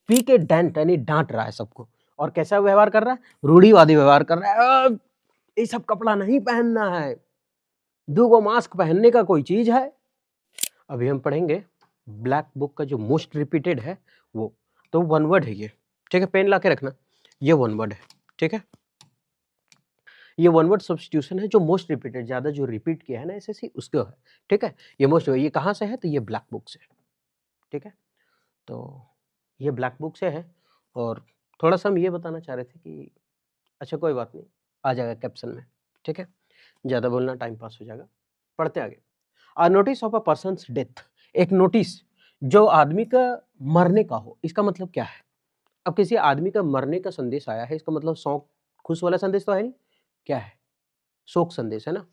P के dent यानी डांट रहा है सबको, और कैसा व्यवहार कर रहा है, रूढ़िवादी व्यवहार कर रहा है। ये सब कपड़ा नहीं पहनना है, 2 मास्क पहनने का कोई चीज है। अभी हम पढ़ेंगे ब्लैक बुक का जो मोस्ट रिपीटेड है वो, तो वन वर्ड है ये, ठीक है, पेन ला के रखना, ये वन वर्ड है, ठीक है, ये वन वर्ड सब्स्टिट्यूशन है जो मोस्ट रिपीटेड, ज्यादा जो रिपीट किया है ना एसएससी उसको है, ठीक है। ये मोस्ट, ये कहाँ से है, तो ये ब्लैक बुक से, ठीक है, तो ये ब्लैक बुक से है। और थोड़ा सा हम ये बताना चाह रहे थे कि अच्छा कोई बात नहीं, आ जाएगा कैप्शन में, ठीक है, ज़्यादा बोलना टाइम पास हो जाएगा। पढ़ते आगे। A notice of a person's death, एक नोटिस जो आदमी का मरने का हो, इसका मतलब क्या है। अब किसी आदमी का मरने का संदेश आया है, इसका मतलब शौक खुश वाला संदेश तो है नहीं, क्या है, शोक संदेश है ना,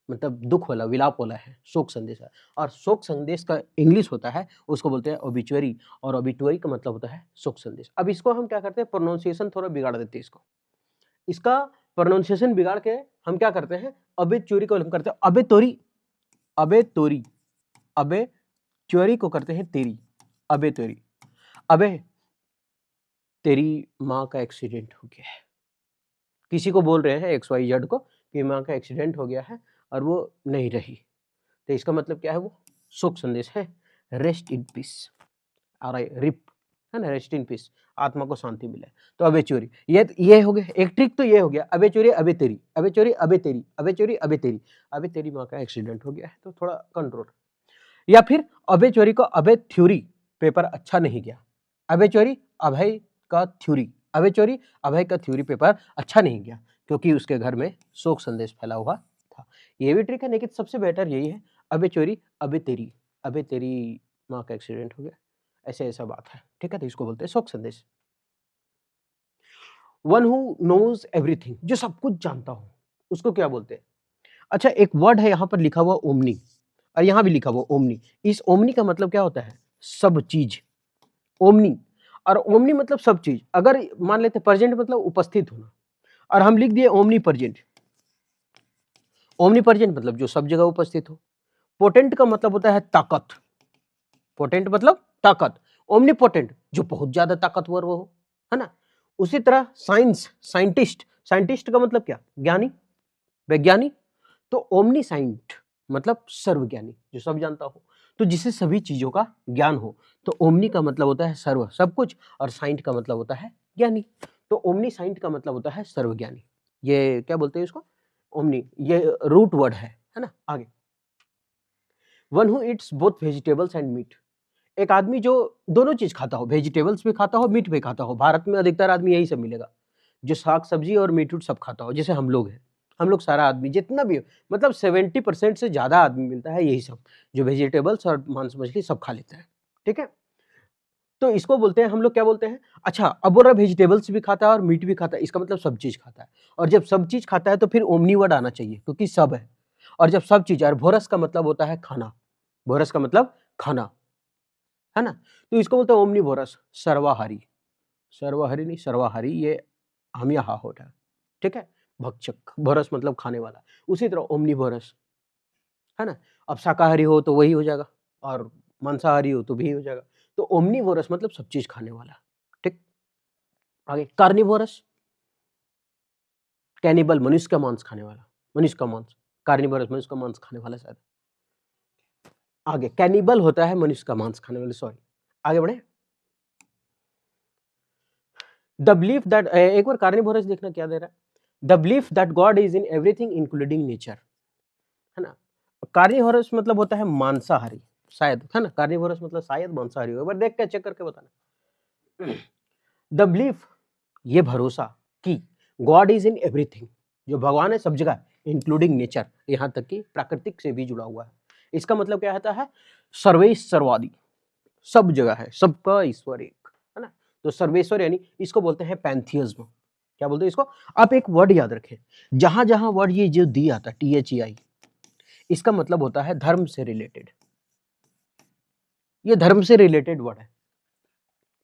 मतलब दुख वाला, विलाप वाला है, शोक संदेश है। और शोक संदेश का इंग्लिश होता है, उसको बोलते हैं ओबिचुअरी, और ओबिचुअरी का मतलब होता है शोक संदेश। अब इसको हम क्या करते हैं, प्रोनाउंसिएशन थोड़ा बिगाड़ देते हैं, इसका प्रोनाउंसिएशन बिगाड़ के हम क्या करते हैं, अबे चोरी को हम करते हैं अबे तोरी, अबे तोरी, अबे चोरी को करते हैं तेरी, अबे तोरी, अबे तेरी माँ का एक्सीडेंट हो गया है। किसी को बोल रहे हैं XYZ को कि माँ का एक्सीडेंट हो गया है और वो नहीं रही, तो इसका मतलब क्या है, वो शोक संदेश है, रेस्ट इन पीस, और रिप है ना, रेस्ट इन पीस, आत्मा को शांति मिले। तो अबे चोरी, ये हो गया एक ट्रिक, तो ये हो गया अबे चोरी अबे तेरी, अबे चोरी अबे तेरी, अबे चोरी अबे तेरी, अबे तेरी माँ का एक्सीडेंट हो गया है, तो थोड़ा कंट्रोल। या फिर अबे चोरी को अबे थ्योरी, पेपर अच्छा नहीं गया, अबे चोरी अभय का थ्योरी, अबे चोरी अभय का थ्योरी पेपर अच्छा नहीं गया क्योंकि उसके घर में शोक संदेश फैला हुआ था। ये भी ट्रिक है, लेकिन सबसे बेटर यही है, अबे चोरी अबे तेरी माँ का एक्सीडेंट हो गया, ऐसे ऐसा बात है, ठीक है, तो इसको बोलते हैं शोक संदेश। वन हु नोज एवरीथिंग, जो सब कुछ जानता हो, उसको क्या बोलते हैं। अच्छा, एक वर्ड है यहाँ पर लिखा हुआ ओमनी, और यहाँ भी लिखा हुआ ओमनी। इस ओमनी का मतलब क्या होता है, सब चीज, ओमनी, और ओमनी मतलब सब चीज। अगर मान लेते प्रेजेंट मतलब उपस्थित होना, और हम लिख दिए ओमनी प्रेजेंट, ओमनी प्रेजेंट मतलब जो सब जगह उपस्थित हो। पोटेंट का मतलब होता है ताकत, पोटेंट मतलब ताकत, ओमनी पोटेंट जो बहुत ज्यादा ताकतवर हो, है ना। उसी तरह साइंस, साइंटिस्ट, साइंटिस्ट का मतलब क्या, ज्ञानी, वैज्ञानिक। तो ओमनी साइंट मतलब सर्वज्ञानी, जो सब जानता हो, तो जिसे सभी चीजों का ज्ञान हो। तो ओमनी का मतलब होता है सर्व, सब कुछ, और साइंट का मतलब होता है ज्ञानी। तो ओमनी साइंट का मतलब होता है सर्वज्ञानी। ये क्या बोलते हैं इसको, ओमनी, ये रूट वर्ड है ना। आगे, one who eats both vegetables and meat, एक आदमी जो दोनों चीज खाता हो, वेजिटेबल्स भी खाता हो, मीट भी खाता हो। भारत में अधिकतर आदमी यही सब मिलेगा, जो साग सब्जी और मीट उट सब खाता हो, जैसे हम लोग हैं, हम लोग सारा आदमी जितना भी, मतलब 70% से ज्यादा आदमी मिलता है यही सब, जो वेजिटेबल्स और मांस मछली सब खा लेता है, ठीक है। तो इसको बोलते हैं हम लोग क्या बोलते हैं, अच्छा अब बोल रहा वेजिटेबल्स भी खाता है और मीट भी खाता है, इसका मतलब सब चीज खाता है। और जब सब चीज खाता है तो फिर ओमनी वर्ड आना चाहिए क्योंकि सब है। और जब सब चीज, और भोरस का मतलब होता है खाना, भोरस का मतलब खाना, है ना। तो इसको बोलते हैं ओमनीवोरस, सर्वाहारी, सर्वाहारी नहीं सर्वाहारी, ये हम यहाँ होता है, ठीक है। भक्षक, भोरस मतलब खाने वाला, उसी तरह ओमनीवोरस, है ना। अब शाकाहारी हो तो वही हो जाएगा, और मांसाहारी हो तो भी हो जाएगा। तो ओमनीवोरस मतलब सब चीज खाने वाला, ठीक। आगे, कार्निवोरस, कैनिबल, मनुष्य का मांस खाने वाला, मनुष्य का मांस, कार्निवोरस मनुष्य का मांस खाने वाला शायद। आगे, कैनिबल होता है मनुष्य का मांस खाने वाला, सॉरी। आगे बढ़े, द बिलीफ दैट, एक बार कार्निवोरस देखना क्या दे रहा है, the belief that God is in everything including nature, है ना। कार्निवोरस मतलब होता है मांसाहारी, शायद, है ना। कार्निवोरस मतलब शायद मांसाहारी हो, एक बार देख के चेक करके बताना। द बिलीफ, ये भरोसा कि गॉड इज इन एवरीथिंग, जो भगवान है सब जगह, इंक्लूडिंग नेचर, यहाँ तक कि प्राकृतिक से भी जुड़ा हुआ है। इसका मतलब क्या होता है, सर्वेश सर्वादि, सब जगह है, सबका ईश्वर एक, है ना। तो सर्वेश्वर यानी इसको बोलते हैं पैंथियज्म। क्या बोलते हैं इसको, आप एक वर्ड याद रखें, जहां जहां वर्ड ये जो दी आता है THEI, इसका मतलब होता है धर्म से रिलेटेड, ये धर्म से रिलेटेड वर्ड है,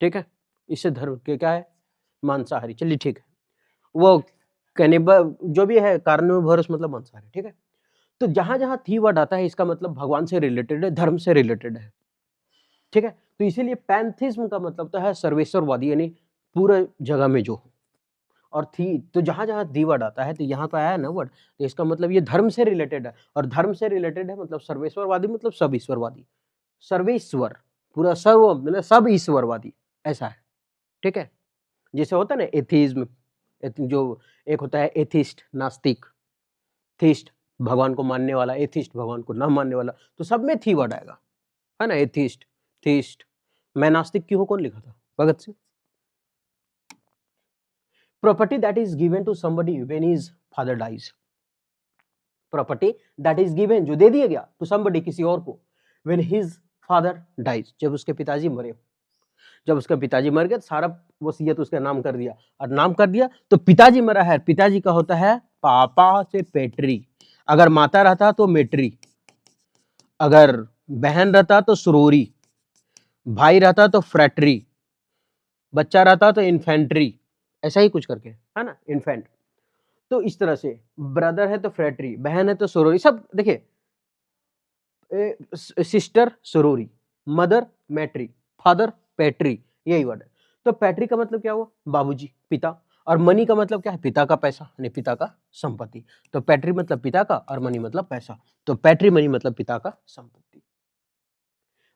ठीक है। इससे धर्म के क्या है, मांसाहारी, चलिए ठीक है। वो कैनिबल जो भी है, कार्निवोरस मतलब मांसाहारी, ठीक है। तो जहां जहां थी वर्ड आता है, इसका मतलब भगवान से रिलेटेड है, धर्म से रिलेटेड है। ठीक है। तो इसीलिए पैंथिज्म का मतलब होता है सर्वेश्वरवादी, यानी पूरे जगह में जो हो। और थी तो जहां जहां दी वर्ड आता है तो यहाँ पे आया ना वर्ड, तो इसका मतलब ये धर्म से रिलेटेड है, और धर्म से रिलेटेड है मतलब सर्वेश्वरवादी मतलब सब ईश्वरवादी, सर्वेश्वर, पूरा सर्व मतलब सब ईश्वरवादी, ऐसा है। ठीक है। जैसे होता है ना एथिज्म, जो एक होता है एथिस्ट नास्तिक, थीस्ट भगवान को मानने वाला, एथिस्ट भगवान को ना मानने वाला, तो सब में थी वर्ड आएगा, है ना। Atheist, theist. मैं नास्तिक क्यों हूं, कौन लिखा था, Bhagat Singh. Property that is given to somebody when his father dies, property that is given, जो दे दिया गया, टू समबडी, किसी और को, व्हेन हिज फादर डाइज, जब उसके पिताजी मरे। जब उसके पिताजी मर गए, सारा वसीयत उसका नाम कर दिया, और नाम कर दिया तो पिताजी मरा है, पिताजी का होता है पापा से पेट्री, अगर माता रहता तो मेट्री, अगर बहन रहता तो सुरोरी, भाई रहता तो फ्रैटरी, बच्चा रहता तो इन्फेंट्री, ऐसा ही कुछ करके, है ना, इन्फेंट। तो इस तरह से ब्रदर है तो फ्रैटरी, बहन है तो सुरोरी, सब देखिए, सिस्टर सुरोरी, मदर मैट्री, फादर पैट्री, यही वर्ड है। तो पैट्री का मतलब क्या हुआ, बाबूजी, पिता, और मनी का मतलब क्या है, पिता का पैसा, यानी पिता का संपत्ति। तो पैट्री मतलब पिता का, और मनी मतलब पैसा, तो पैट्री मनी मतलब पिता का संपत्ति।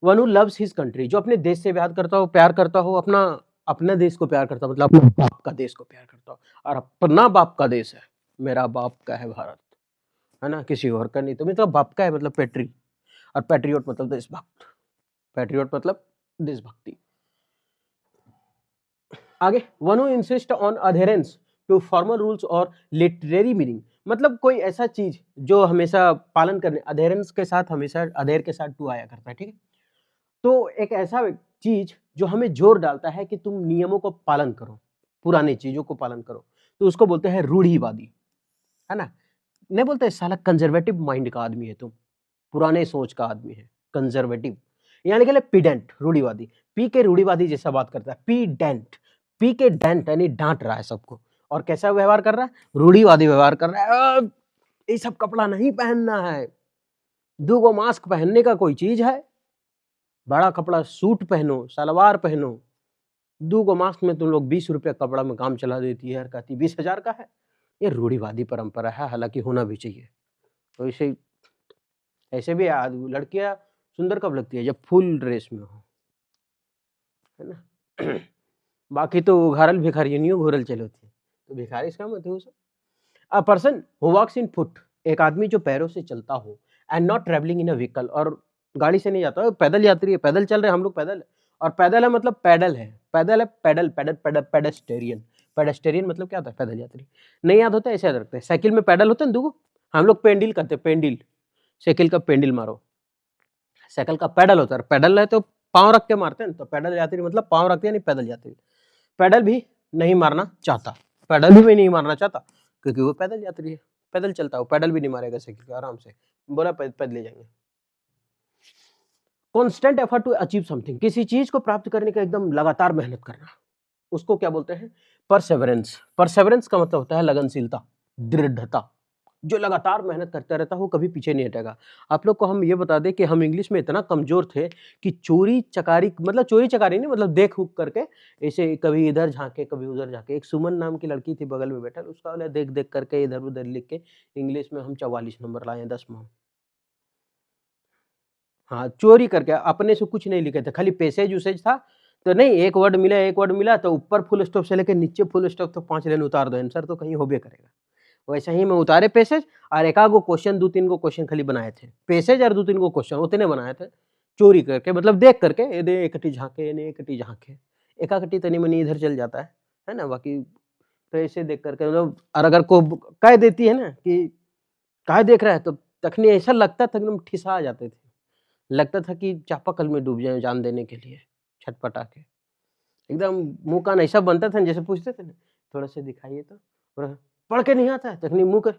One who loves his country, जो अपने देश से प्यार करता हो, अपना देश को प्यार करता हो, मतलब अपने बाप का देश को प्यार करता हो, और अपना बाप का देश है, मेरा बाप का है भारत, है ना, किसी और का नहीं, तो मतलब बाप का है, मतलब पैट्री, और पैट्रियोट मतलब देशभक्त, पैट्रियोट मतलब देशभक्ति। आगे, one who insist on adherence to formal rules और लिटरेरी मीनिंग, मतलब कोई ऐसा चीज जो हमेशा पालन करने, अधेरेंस के साथ हमेशा अधेर के साथ टू आया करता है, ठीक है। तो एक ऐसा चीज जो हमें जोर डालता है कि तुम नियमों को पालन करो, पुरानी चीजों को पालन करो, तो उसको बोलते हैं रूढ़िवादी, है ना। नहीं बोलते साला कंजर्वेटिव माइंड का आदमी है तुम, पुराने सोच का आदमी है, कंजर्वेटिव, यानी कि पीडेंट, रूढ़िवादी, पी के रूढ़िवादी जैसा बात करता है, पीडेंट, पी के डेंट यानी डांट रहा है सबको, और कैसा व्यवहार कर रहा है, रूढ़िवादी व्यवहार कर रहा है। ये सब कपड़ा नहीं पहनना है, दूगो मास्क पहनने का कोई चीज है, बड़ा कपड़ा सूट पहनो, सलवार पहनो, दूगो मास्क में तुम लोग 20 रुपये कपड़ा में काम चला देती है, कहती 20,000 का है। ये रूढ़िवादी परंपरा है, हालांकि होना भी चाहिए। तो इसे ऐसे भी लड़कियां सुंदर कब लगती है, जब फुल ड्रेस में हो, है ना। बाकी तो घारल भिखारी नहीं घोरल चले होती है, तो भिखारी इसका मतलब सब। A person who walks in foot, एक आदमी जो पैरों से चलता हो, and not travelling in a vehicle, और गाड़ी से नहीं जाता, पैदल यात्री है, पैदल चल रहे हैं हम लोग, पैदल है। और पैदल है मतलब पैडल है, पैदल है, pedal, pedal, pedal, pedestrian, pedestrian मतलब क्या होता है, पैदल यात्री। नहीं याद होता है, ऐसे याद रखते हैं, साइकिल में पैडल होते हैं दो, हम लोग पेंडिल करते हैं, पेंडिल, साइकिल का पेंडिल मारो, साइकिल का पैडल होता है, पैडल है तो पाँव रख के मारते हैं, तो पैडल यात्री मतलब पाँव रखते हैं, नहीं पैदल यात्री। पैडल भी नहीं मारना चाहता, पैडल भी नहीं मारना चाहता, क्योंकि वो पैदल यात्री है, पैदल चलता है, पैडल भी नहीं मारेगा साइकिल का, आराम से बोला पैदल ले जाएंगे। Constant effort to achieve something, किसी चीज को प्राप्त करने का एकदम लगातार मेहनत करना, उसको क्या बोलते हैं, परसेवरेंस। परसेवरेंस का मतलब होता है लगनशीलता, दृढ़ता, जो लगातार मेहनत करता रहता है वो कभी पीछे नहीं हटेगा। आप लोग को हम ये बता दें कि हम इंग्लिश में इतना कमजोर थे कि चोरी चकारी, मतलब चोरी चकारी नहीं, मतलब देख हुक करके, ऐसे कभी इधर झांके कभी उधर झांके। एक सुमन नाम की लड़की थी बगल में बैठा, उसका वाला देख देख करके इधर उधर लिख के इंग्लिश में हम 44 नंबर लाए 10 में। हाँ, चोरी करके, अपने से कुछ नहीं लिखे थे, खाली पैसेज उसेज था, तो नहीं एक वर्ड मिला तो ऊपर फुल स्टॉप से लेके नीचे फुल स्टॉप तो 5 लाइन उतार दो, आंसर तो कहीं होबे करेगा। वैसे ही मैं उतारे पैसेज, और एक आगो क्वेश्चन, 2-3 गो क्वेश्चन खाली बनाए थे, पैसेज और 2-3 गो क्वेश्चन उतने बनाए थे, चोरी करके, मतलब देख करके, ये दे एकटी झांके, ने एकटी झांके, एकाकटी तनी मनी इधर चल जाता है ना, बाकी तो ऐसे देख करके, मतलब, और अगर को कह देती है ना कि काहे देख रहा है, तो तखनी ऐसा लगता था, एकदम ठिसा जाते थे, लगता था कि चापाकल में डूब जाए जान देने के लिए, छटपटा के, एकदम मुंह कान ऐसा बनता था, जैसे पूछते थे ना, थोड़ा सा दिखाइए तो, और पढ़ के नहीं आता है, तखनी मुंह कर,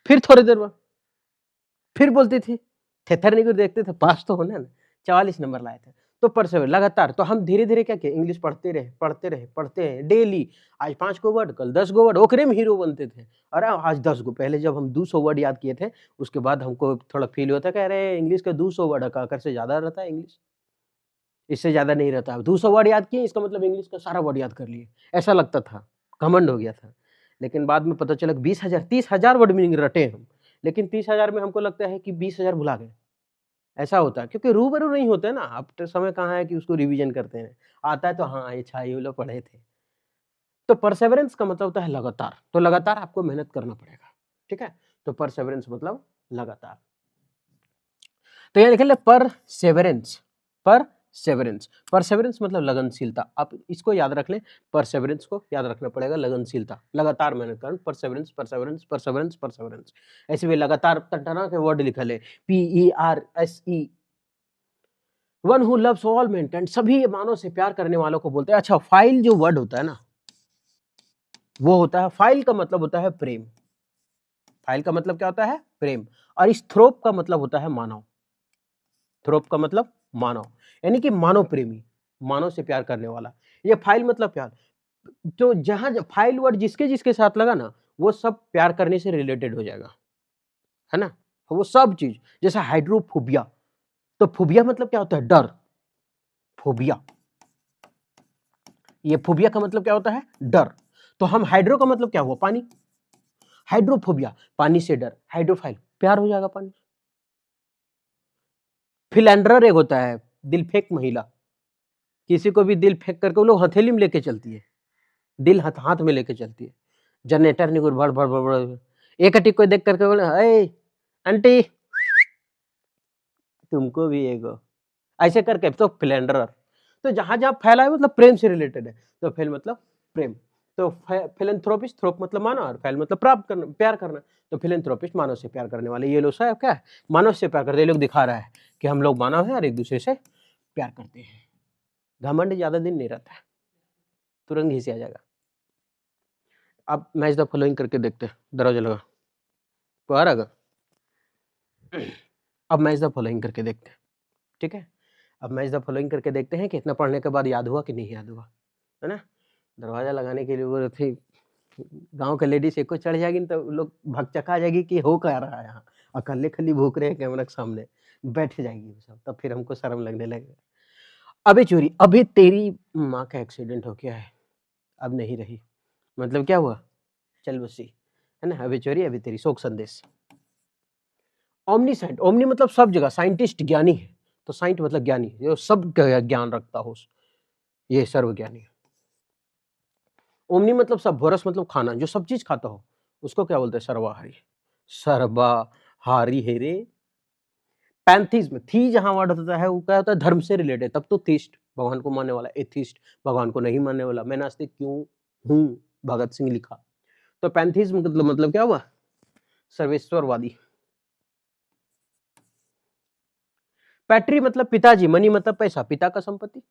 फिर थोड़ी देर बाद फिर बोलती थी, थेथर नहीं देखते थे, पास तो होना ना, 44 नंबर लाए थे। तो परसेवरेंस लगातार। तो हम धीरे धीरे क्या किए, इंग्लिश पढ़ते रहे डेली। आज 5 गो वर्ड, कल 10 गो वर्ड, ओकरे में हीरो बनते थे। अरे आज 10 गो, पहले जब हम 200 वर्ड याद किए थे, उसके बाद हमको थोड़ा फील होता है कि अरे इंग्लिश का 200 वर्ड का से ज्यादा रहता है इंग्लिश, इससे ज्यादा नहीं रहता। 200 वर्ड याद किए, इसका मतलब इंग्लिश का सारा वर्ड याद कर लिए, ऐसा लगता था, घमंड हो गया था। लेकिन बाद में पता चला 20,000 30,000 वर्ड मीनिंग रटे हम, लेकिन 30,000 में हमको लगता है कि 20,000 भुला गए। ऐसा होता है क्योंकि रूबरू नहीं होते ना, अब तो समय कहाँ है कि उसको रिवीजन करते हैं। आता है तो हाँ, अच्छा ये लोग पढ़े थे। तो परसेवरेंस का मतलब होता है लगातार। तो लगातार आपको मेहनत करना पड़ेगा, ठीक है। तो परसेवरेंस मतलब लगातार। तो यहाँ लिखे परसेवरेंस, परसेवरेंस, परसेवरेंस मतलब लगनशीलता। आप इसको याद रख लें, परसेवरेंस को याद रखना पड़ेगा, लगनशीलता, लगातार मेहनत करना, परसेवरेंस परसेवरेंस परसेवरेंस परसेवरेंस। ऐसे भी लगातार तरह के वर्ड लिखल है, PERSE, one who loves all Mankind, सभी मानव से प्यार करने वालों को बोलते हैं। अच्छा, फाइल जो वर्ड होता है ना, वो होता है, फाइल का मतलब होता है प्रेम। फाइल का मतलब क्या होता है, प्रेम। और इस थ्रोप का मतलब होता है मानव। थ्रोप का मतलब मानव, यानी कि मानव प्रेमी, मानव से प्यार करने वाला। ये फाइल मतलब प्यार। तो जहां फाइल वर्ड जिसके जिसके साथ लगा ना, वो सब प्यार करने से रिलेटेड हो जाएगा, है ना। वो सब चीज, जैसा हाइड्रोफोबिया, तो फोबिया मतलब क्या होता है, डर। फोबिया, ये फोबिया का मतलब क्या होता है, डर। तो हम हाइड्रो का मतलब क्या हुआ, पानी। हाइड्रोफोबिया, पानी से डर। हाइड्रोफाइल, प्यार हो जाएगा पानी। फिलैंडरर एक होता है, दिल फेंक महिला। किसी को भी दिल फेंक करके वो लोग हथेली में लेके चलती है, दिल हाथ में लेके चलती है। जनरेटर नहीं, भड़ भड़ भड़ भड़, एक अटी को देख करके बोले, अरे आंटी तुमको भी एगो, ऐसे करके। तो फिलेंडरर, तो जहां जहां फैला है मतलब प्रेम से रिलेटेड है। तो फेल मतलब प्रेम। तो फिलेंथ्रोपिस्ट, थ्रोप मतलब मानव, और फैल मतलब प्राप्त करना, प्यार करना। तो फिलेंथ्रोपिस्ट मानव से प्यार करने वाले। ये लोग सब क्या है, मानव से प्यार करते हैं। ये लोग दिखा रहा है कि हम लोग मानव हैं और एक दूसरे से प्यार करते हैं। घमंड ज्यादा दिन नहीं रहता है, तुरंत घिस आ जाएगा। अब मैच द फॉलोइंग करके देखते हैं, दरवाजा लगा बाहर आगा। अब मैच द फॉलोइंग करके देखते हैं, ठीक है। अब मैच द फॉलोइंग करके देखते हैं कि इतना पढ़ने के बाद याद हुआ कि नहीं याद हुआ, है ना। दरवाजा लगाने के लिए वो थी, गांव के लेडीज एक को चढ़ जाएगी तो लोग भगचका जाएगी कि हो क्या रहा है यहाँ, अकेले खली भूख रहे हैं कैमरा के सामने, बैठ जाएगी वो सब, तब फिर हमको शर्म लगने लगेगा। अबे चोरी, अभी तेरी माँ का एक्सीडेंट हो गया है, अब नहीं रही, मतलब क्या हुआ, चल बसी, है ना। अबे चोरी, अभी तेरी शोक संदेश। ओमनीसेंट, ओमनी मतलब सब जगह, साइंटिस्ट ज्ञानी है, तो साइंट मतलब ज्ञानी, जो सब ज्ञान रखता हो, ये सर्वज्ञानी है। ओमनी मतलब सब, भोरस मतलब खाना, जो सब चीज खाता हो उसको क्या बोलते हैं, सर्वाहारी। सर्वाहारी है रे। पैंथीज्म, थी जहां वर्ड होता है वो क्या होता है, धर्म से रिलेटेड, तब तो थीस्ट, भगवान को मानने वाला। एथिस्ट, भगवान को नहीं मानने वाला। मैं नास्तिक क्यों हूं, भगत सिंह लिखा। तो पैंथीज्म मतलब क्या हुआ, सर्वेश्वरवादी। पैट्री मतलब पिताजी, मनी मतलब पैसा, पिता का संपत्ति।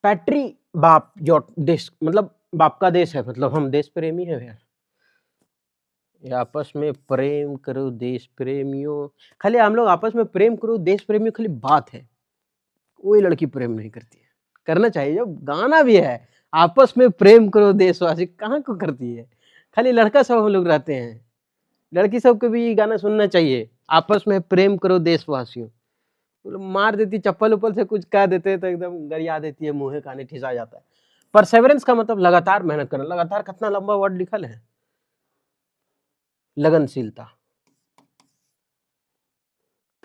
पैट्री बाप, जो देश मतलब बाप का देश है, मतलब हम देश प्रेमी है यार। ये आपस में प्रेम करो देश प्रेमियों, खाली हम लोग आपस में प्रेम करो देश प्रेमियों, खाली बात है, कोई लड़की प्रेम नहीं करती है। करना चाहिए, जो गाना भी है, आपस में प्रेम करो देशवासी, कहाँ को करती है, खाली लड़का सब हम लोग रहते हैं। लड़की सबको भी ये गाना सुनना चाहिए, आपस में प्रेम करो देशवासियों। मार देती चप्पल उप्पल से, कुछ कह देते तो एकदम गरिया देती है, मुंह काने ठिसा जाता है। परसेवरेंस का मतलब लगातार मेहनत करना। लगातार कितना लंबा वर्ड लिखल है, लगनशीलता।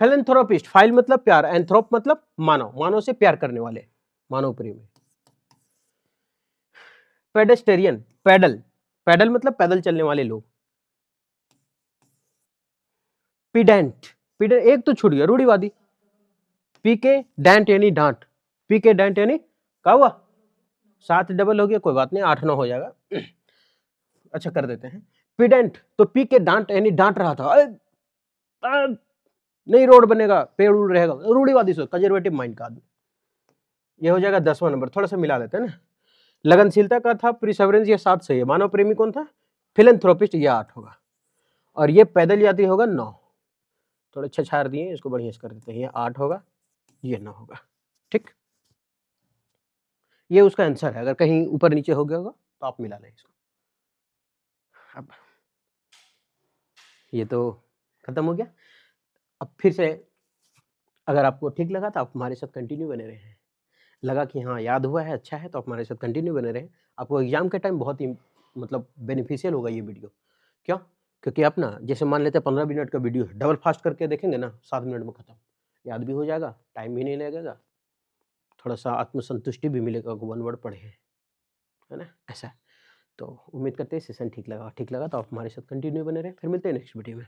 फिलेंथ्रोपिस्ट, फाइल मतलब प्यार, एंथ्रोप मतलब मानव, मानव से प्यार करने वाले, मानव प्रेमी। पेडेस्टेरियन, पैडल, पैडल मतलब पैदल चलने वाले लोग। पीडेंट, पीडेंट एक तो छूट गया, रूढ़िवादी। पीके डेंट यानी डांट, पीके डेंट यानी क्या हुआ, 7 डबल हो गया, कोई बात नहीं, 8 9 हो जाएगा। अच्छा कर देते हैं। पीडेंट, तो पी के डांट यानी डांट रहा था, नहीं रोड बनेगा, पेड़ उड़ रहेगा, रूढ़िवादी सोच, कंजर्वेटिव माइंड का आदमी। ये हो जाएगा 10वां नंबर। थोड़ा सा मिला देते हैं ना। लगनशीलता का था, प्रिसर्वेंस, ये 7 सही है। मानव प्रेमी कौन था, फिलेंथ्रोपिस्ट, ये 8 होगा। और ये पैदल यात्री होगा 9। थोड़े अच्छे छार दिए, इसको बढ़िया से कर देते हैं। ये 8 होगा, ये 9 होगा, ठीक? ये उसका आंसर है, अगर कहीं ऊपर-नीचे हो गया होगा तो आप मिला लें इसको। अब ये तो खत्म हो गया। अब फिर से अगर आपको ठीक लगा तो आप हमारे साथ कंटिन्यू बने रहें। लगा कि हाँ, याद हुआ है, अच्छा है, तो आप हमारे साथ कंटिन्यू बने रहें। आपको एग्ज़ाम के टाइम बहुत ही मतलब बेनिफिशियल होगा ये वीडियो। क्यों? क्योंकि आप ना जैसे मान लेते हैं 15 मिनट का वीडियो है, डबल फास्ट करके देखेंगे ना 7 मिनट में खत्म। याद भी हो जाएगा, टाइम भी नहीं लगेगा, थोड़ा-सा आत्मसंतुष्टि भी मिलेगा कि 1 वर्ड पढ़े हैं, है ना? ऐसा है। तो उम्मीद करते हैं सेशन ठीक लगा तो आप हमारे साथ कंटिन्यू बने रहें। फिर मिलते हैं नेक्स्ट वीडियो में।